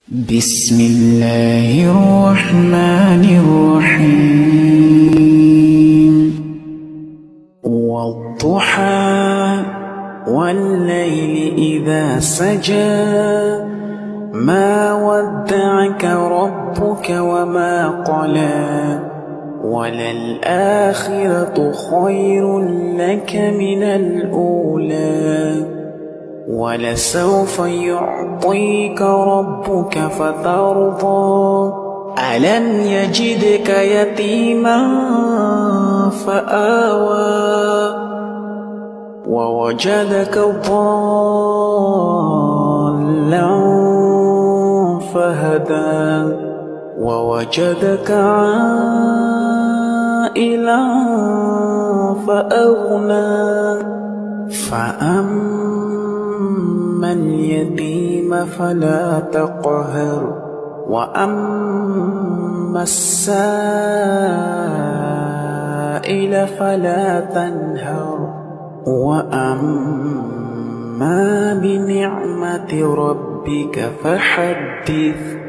بسم الله الرحمن الرحيم والضحى والليل إذا سجى ما ودعك ربك وما قلى وللآخرة خير لك من الأولى ولسوف يعطيك ربك فترضى ألم يجدك يتيما فآوى ووجدك ضالا فهدى ووجدك عائلا فأغنى فأما اليتيم فلا تقهر وأما السائل فلا تنهر وأما بنعمة ربك فحدث